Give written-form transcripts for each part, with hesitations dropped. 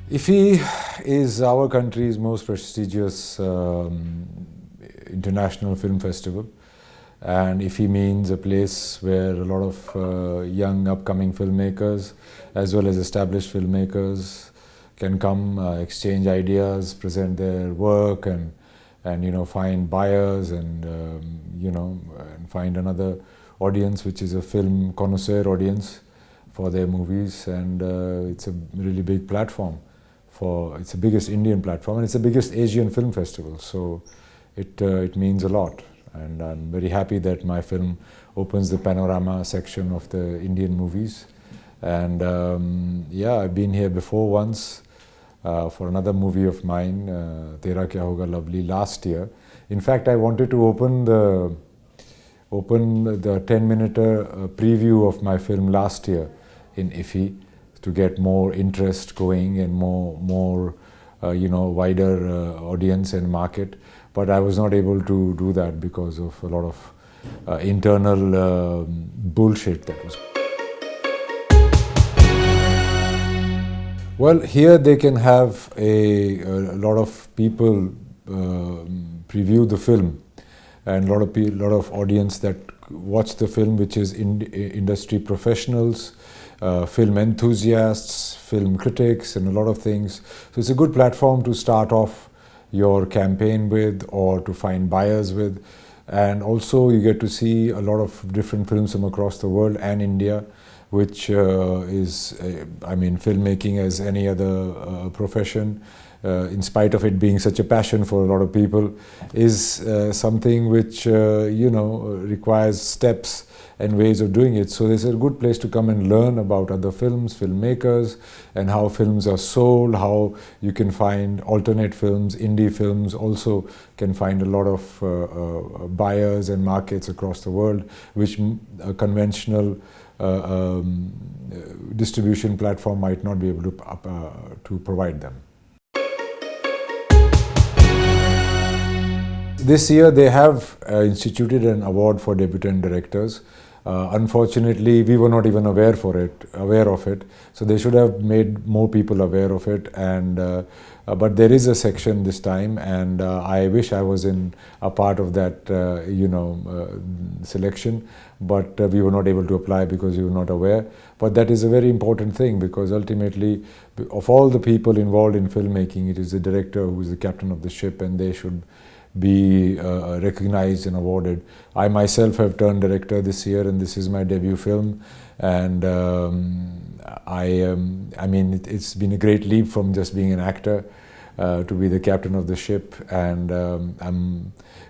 IFFI is our country's most prestigious international film festival, and IFFI means a place where a lot of young upcoming filmmakers as well as established filmmakers can come, exchange ideas, present their work, and find buyers, and and find another audience which is a film connoisseur audience for their movies. And it's a really big platform. It's the biggest Indian platform, and it's the biggest Asian film festival, so it means a lot. And I'm very happy that my film opens the panorama section of the Indian movies. And yeah, I've been here before once for another movie of mine, Tera Kya Hoga Lovely, last year. In fact, I wanted to open the 10-minute preview of my film last year in IFFI, to get more interest going and more wider audience and market. But I was not able to do that because of a lot of internal bullshit that was. Well, here they can have a lot of people preview the film, and a lot of audience that watch the film, which is industry professionals, film enthusiasts, film critics, and a lot of things. So it's a good platform to start off your campaign with, or to find buyers with. And also you get to see a lot of different films from across the world and India, which is, filmmaking as any other profession, in spite of it being such a passion for a lot of people, is something which requires steps and ways of doing it. So this is a good place to come and learn about other films, filmmakers, and how films are sold, how you can find alternate films, indie films also can find a lot of buyers and markets across the world, which a conventional distribution platform might not be able to provide them. This year they have instituted an award for debutant directors. Unfortunately, we were not even aware of it. So they should have made more people aware of it. And but there is a section this time, and I wish I was in a part of that, selection. But we were not able to apply because we were not aware. But that is a very important thing, because ultimately, of all the people involved in filmmaking, it is the director who is the captain of the ship, and they should be recognized and awarded. I myself have turned director this year, and this is my debut film. And it's been a great leap from just being an actor to be the captain of the ship. And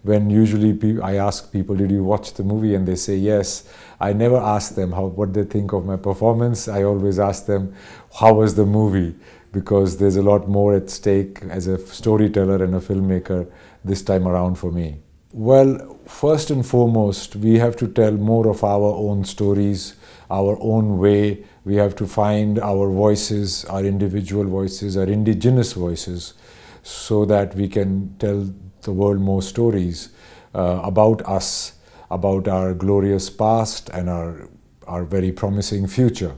when usually I ask people, did you watch the movie, and they say yes, I never ask them what they think of my performance. I always ask them, how was the movie? Because there's a lot more at stake as a storyteller and a filmmaker this time around for me. Well, first and foremost, we have to tell more of our own stories, our own way. We have to find our voices, our individual voices, our indigenous voices, so that we can tell the world more stories about us, about our glorious past and our very promising future.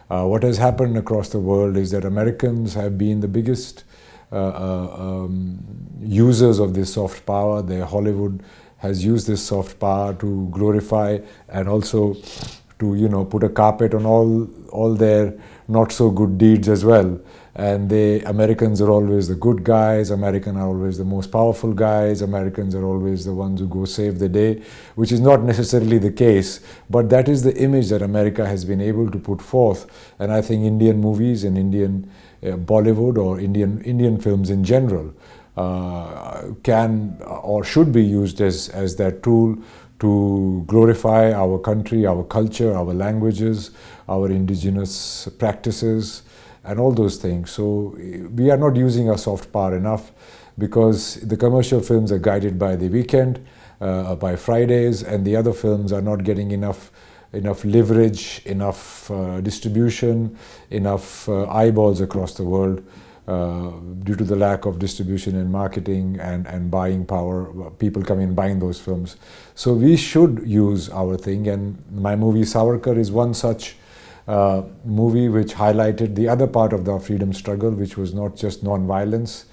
What has happened across the world is that Americans have been the biggest users of this soft power. Hollywood has used this soft power to glorify and also to put a carpet on all their not so good deeds as well. And Americans are always the good guys. Americans are always the most powerful guys. Americans are always the ones who go save the day, which is not necessarily the case. But that is the image that America has been able to put forth. And I think Indian movies and Indian Bollywood, or Indian films in general, can or should be used as that tool to glorify our country, our culture, our languages, our indigenous practices, and all those things. So we are not using our soft power enough, because the commercial films are guided by the weekend, by Fridays, and the other films are not getting enough leverage, enough distribution, enough eyeballs across the world due to the lack of distribution and marketing and buying power. People come in buying those films. So we should use our thing, and my movie Savarkar is one such movie which highlighted the other part of the freedom struggle, which was not just non-violence.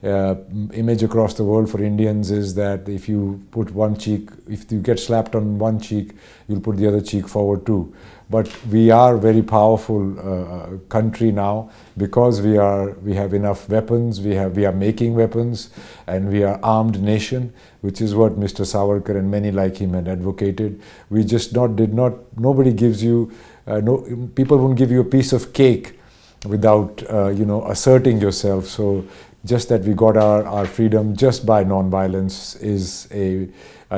Image across the world for Indians is that if you put one cheek, if you get slapped on one cheek, you'll put the other cheek forward too. But we are a very powerful country now because we have enough weapons. We are making weapons, and we are armed nation, which is what Mr. Savarkar and many like him had advocated. We just nobody gives you people won't give you a piece of cake without asserting yourself. So just that we got our freedom just by non-violence is a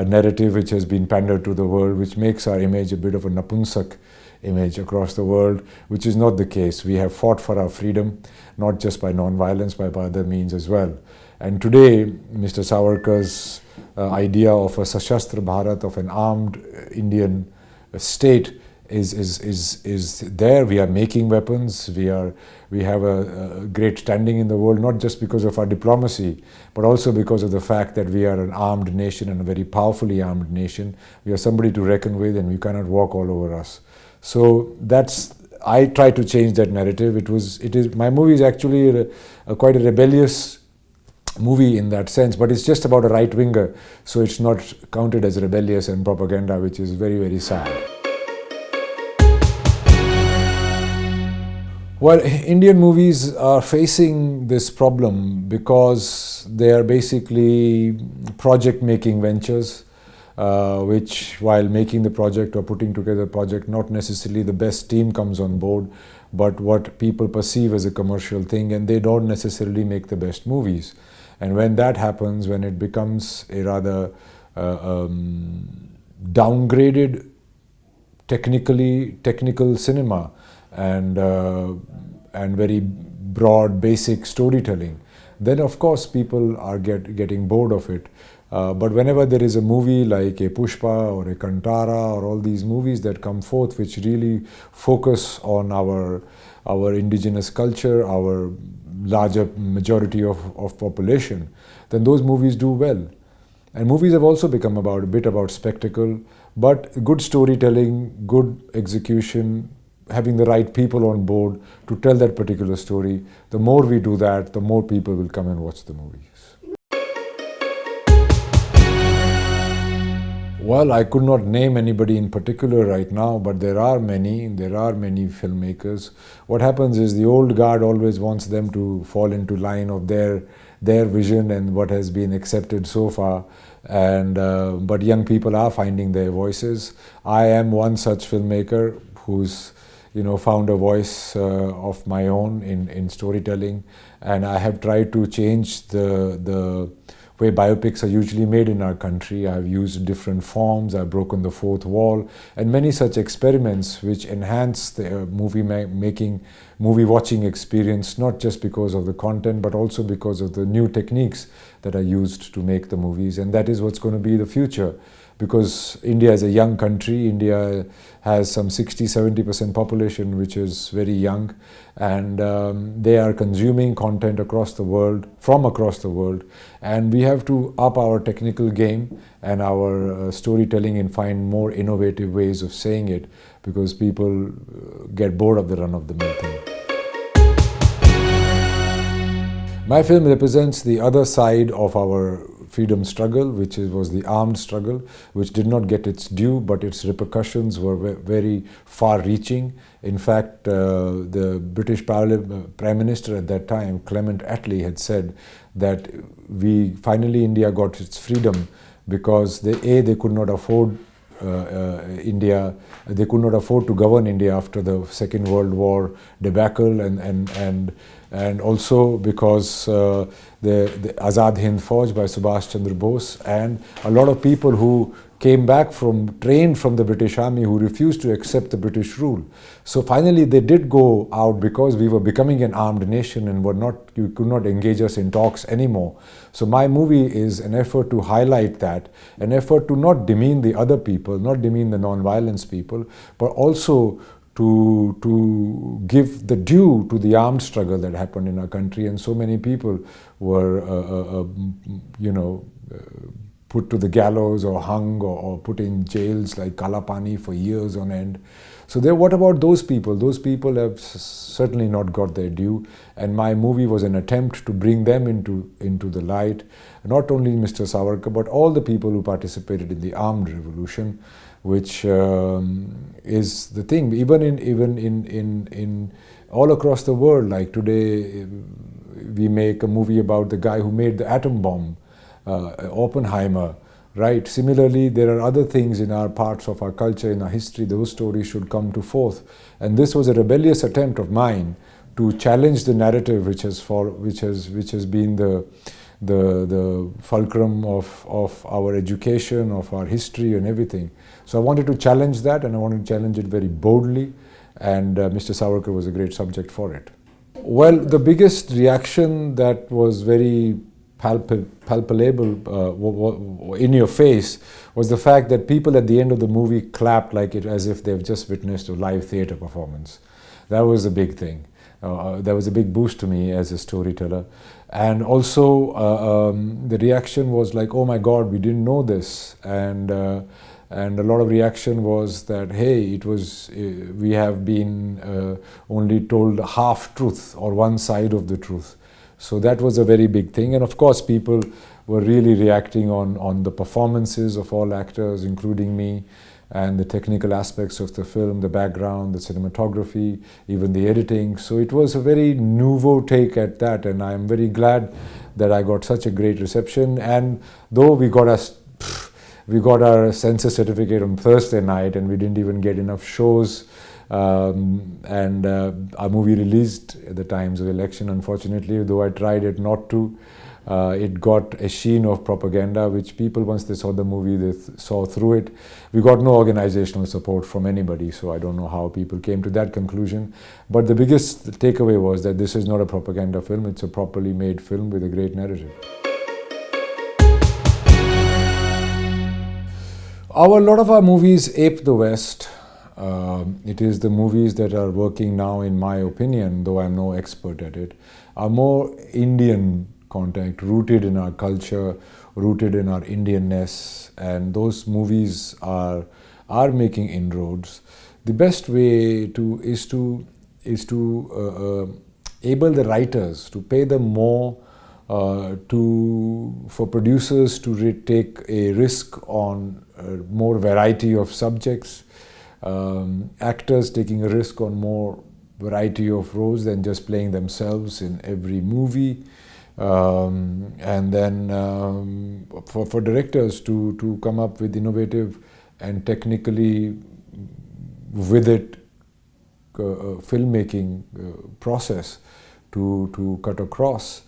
narrative which has been pandered to the world, which makes our image a bit of a napunsak image across the world, which is not the case. We have fought for our freedom, not just by non-violence, but by other means as well. And today, Mr. Savarkar's idea of a Sashastra Bharat, of an armed Indian state, is there. We are making weapons. We have a great standing in the world, not just because of our diplomacy, but also because of the fact that we are an armed nation, and a very powerfully armed nation. We are somebody to reckon with, and you cannot walk all over us. So I try to change that narrative. My movie is actually quite a rebellious movie in that sense, but it's just about a right-winger, so it's not counted as rebellious and propaganda, which is very, very sad. Well, Indian movies are facing this problem because they are basically project-making ventures, which, while making the project or putting together a project, not necessarily the best team comes on board, but what people perceive as a commercial thing, and they don't necessarily make the best movies. And when that happens, when it becomes a rather downgraded technical cinema, and very broad, basic storytelling, then of course people are getting bored of it. But whenever there is a movie like a Pushpa or a Kantara or all these movies that come forth, which really focus on our indigenous culture, our larger majority of population, then those movies do well. And movies have also become a bit about spectacle, but good storytelling, good execution, having the right people on board to tell that particular story. The more we do that, the more people will come and watch the movies. Well, I could not name anybody in particular right now, but there are many filmmakers. What happens is the old guard always wants them to fall into line of their vision and what has been accepted so far. But young people are finding their voices. I am one such filmmaker who's found a voice of my own in storytelling, and I have tried to change the way biopics are usually made in our country. I've used different forms, I've broken the fourth wall, and many such experiments which enhance the movie watching experience, not just because of the content, but also because of the new techniques that are used to make the movies. And that is what's going to be the future. Because India is a young country. India has some 60-70% population, which is very young, and they are consuming content from across the world, and we have to up our technical game and our storytelling and find more innovative ways of saying it, because people get bored of the run-of-the-mill thing. My film represents the other side of our freedom struggle, which was the armed struggle, which did not get its due, but its repercussions were very far-reaching. In fact, the British Prime Minister at that time, Clement Attlee, had said that India got its freedom because they could not afford India. They could not afford to govern India after the Second World War debacle, and also because the Azad Hind Fauj by Subhash Chandra Bose, and a lot of people who came back trained from the British Army, who refused to accept the British rule. So finally they did go out because we were becoming an armed nation and you could not engage us in talks anymore. So my movie is an effort to highlight that, an effort to not demean the other people, not demean the non-violence people, but also to give the due to the armed struggle that happened in our country, and so many people were, put to the gallows or hung or put in jails like Kalapani for years on end. So what about those people? Those people have certainly not got their due, and my movie was an attempt to bring them into the light. Not only Mr. Savarkar, but all the people who participated in the armed revolution, which is the thing. Even in all across the world, like today, we make a movie about the guy who made the atom bomb, Oppenheimer. Right. Similarly, there are other things in our parts of our culture, in our history. Those stories should come to forth. And this was a rebellious attempt of mine to challenge the narrative, which has been the fulcrum of our education, of our history, and everything. So I wanted to challenge that, and I wanted to challenge it very boldly. And Mr. Savarkar was a great subject for it. Well, the biggest reaction that was very palpable in your face was the fact that people at the end of the movie clapped like it as if they've just witnessed a live theatre performance. That was a big thing. That was a big boost to me as a storyteller. And also the reaction was like, oh my God, we didn't know this. And a lot of reaction was that, hey, we have been only told half truth or one side of the truth. So that was a very big thing. And of course, people were really reacting on the performances of all actors, including me, and the technical aspects of the film, the background, the cinematography, even the editing. So it was a very nouveau take at that, and I'm very glad that I got such a great reception. And though we got our censor certificate on Thursday night, and we didn't even get enough shows. Our movie released at the times of election, unfortunately, though I tried it not to. It got a sheen of propaganda, which people, once they saw the movie, they saw through it. We got no organizational support from anybody, so I don't know how people came to that conclusion. But the biggest takeaway was that this is not a propaganda film, it's a properly made film with a great narrative. A lot of our movies ape the West. It is the movies that are working now, in my opinion, though I'm no expert at it, are more Indian contact, rooted in our culture, rooted in our Indianness, and those movies are making inroads. The best way is to able the writers, to pay them more, for producers to take a risk on more variety of subjects. Actors taking a risk on more variety of roles than just playing themselves in every movie, and then for directors to come up with innovative and technically with it filmmaking process to cut across.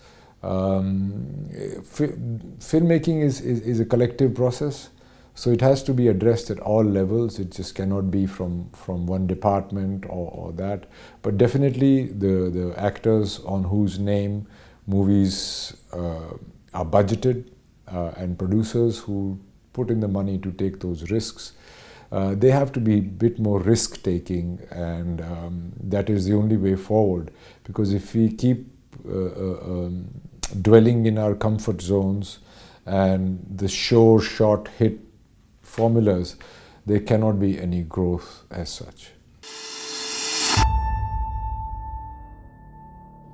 Filmmaking is a collective process. So it has to be addressed at all levels. It just cannot be from one department or that. But definitely the actors on whose name movies are budgeted and producers who put in the money to take those risks, they have to be a bit more risk-taking, and that is the only way forward. Because if we keep dwelling in our comfort zones and the sure shot hit formulas, there cannot be any growth as such.